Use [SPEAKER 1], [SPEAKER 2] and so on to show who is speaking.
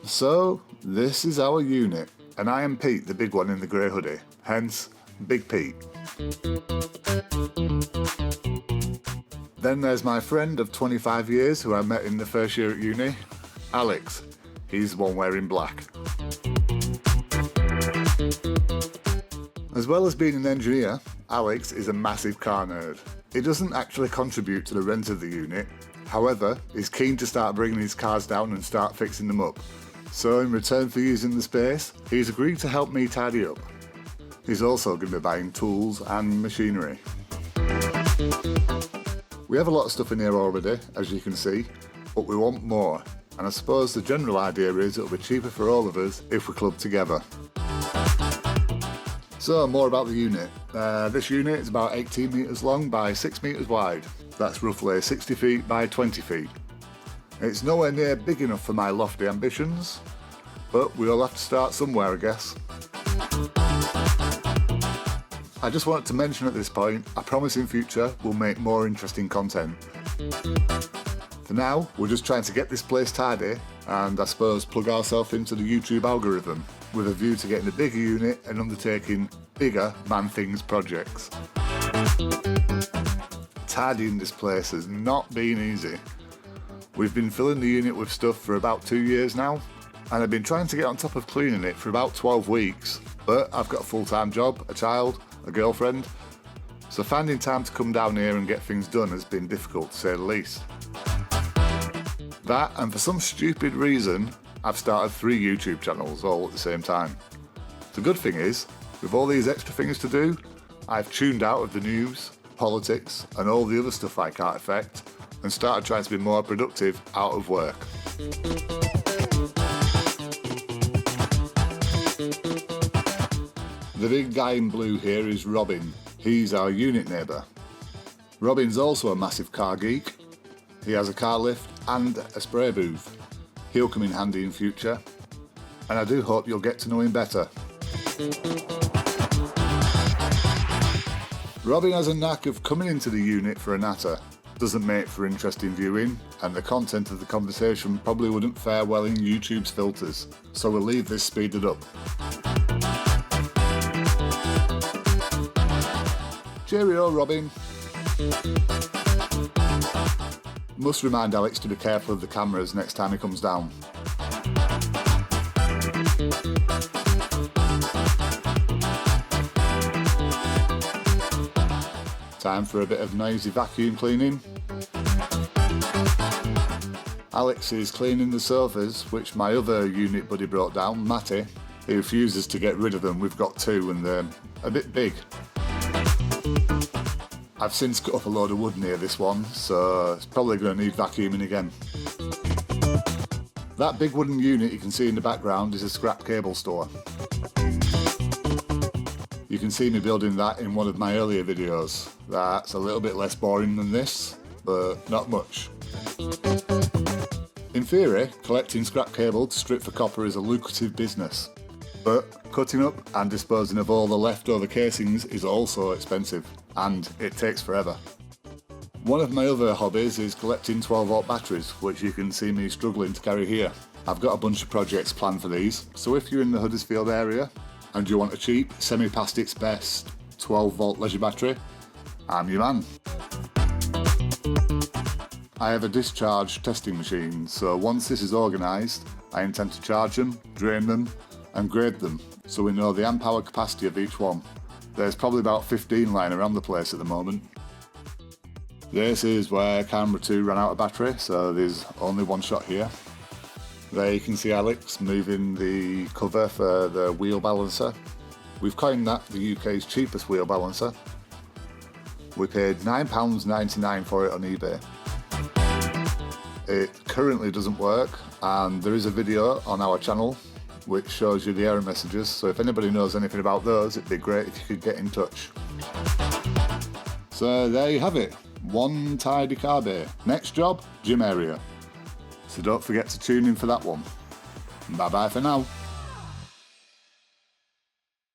[SPEAKER 1] So, this is our unit, and I am Pete, the big one in the grey hoodie, hence Big Pete. Then there's my friend of 25 years who I met in the first year at uni, Alex. He's the one wearing black. As well as being an engineer, Alex is a massive car nerd. He doesn't actually contribute to the rent of the unit, however, he's keen to start bringing his cars down and start fixing them up. So in return for using the space, he's agreed to help me tidy up. He's also going to be buying tools and machinery. We have a lot of stuff in here already, as you can see, but we want more. And I suppose the general idea is it'll be cheaper for all of us if we club together. So more about the unit. This unit is about 18 metres long by 6 metres wide. That's roughly 60 feet by 20 feet. It's nowhere near big enough for my lofty ambitions, but we all have to start somewhere, I guess. I just wanted to mention at this point, I promise in future we'll make more interesting content. For now, we're just trying to get this place tidy and I suppose plug ourselves into the YouTube algorithm with a view to getting a bigger unit and undertaking bigger man-things projects. Tidying this place has not been easy. We've been filling the unit with stuff for about 2 years now, and I've been trying to get on top of cleaning it for about 12 weeks, but I've got a full-time job, a child, a girlfriend, so finding time to come down here and get things done has been difficult to say the least. That, and for some stupid reason, I've started 3 YouTube channels all at the same time. The good thing is, with all these extra things to do, I've tuned out of the news, politics, and all the other stuff I can't affect, and started trying to be more productive out of work. The big guy in blue here is Robin. He's our unit neighbour. Robin's also a massive car geek. He has a car lift and a spray booth. He'll come in handy in future, and I do hope you'll get to know him better. Robin has a knack of coming into the unit for a natter. Doesn't make for interesting viewing, and the content of the conversation probably wouldn't fare well in YouTube's filters, so we'll leave this speeded up. Cheerio, Robin. Must remind Alex to be careful of the cameras next time he comes down. Time for a bit of noisy vacuum cleaning. Alex is cleaning the sofas, which my other unit buddy brought down, Matty. He refuses to get rid of them. We've got 2 and they're a bit big. I've since cut up a load of wood near this one, so it's probably going to need vacuuming again. That big wooden unit you can see in the background is a scrap cable store. You can see me building that in one of my earlier videos. That's a little bit less boring than this, but not much. In theory, collecting scrap cable to strip for copper is a lucrative business, but cutting up and disposing of all the leftover casings is also expensive, and it takes forever. One of my other hobbies is collecting 12-volt batteries, which you can see me struggling to carry here. I've got a bunch of projects planned for these, so if you're in the Huddersfield area and you want a cheap, semi-past its best 12-volt leisure battery, I'm your man. I have a discharge testing machine, so once this is organised, I intend to charge them, drain them, and grade them, so we know the amp hour capacity of each one. There's probably about 15 lying around the place at the moment. This is where camera 2 ran out of battery, so there's only one shot here. There you can see Alex moving the cover for the wheel balancer. We've coined that the UK's cheapest wheel balancer. We paid £9.99 for it on eBay. It currently doesn't work, and there is a video on our channel which shows you the error messages, so if anybody knows anything about those, it'd be great if you could get in touch. So there you have it, one tidy car bay. Next job, gym area. So don't forget to tune in for that one. Bye bye for now.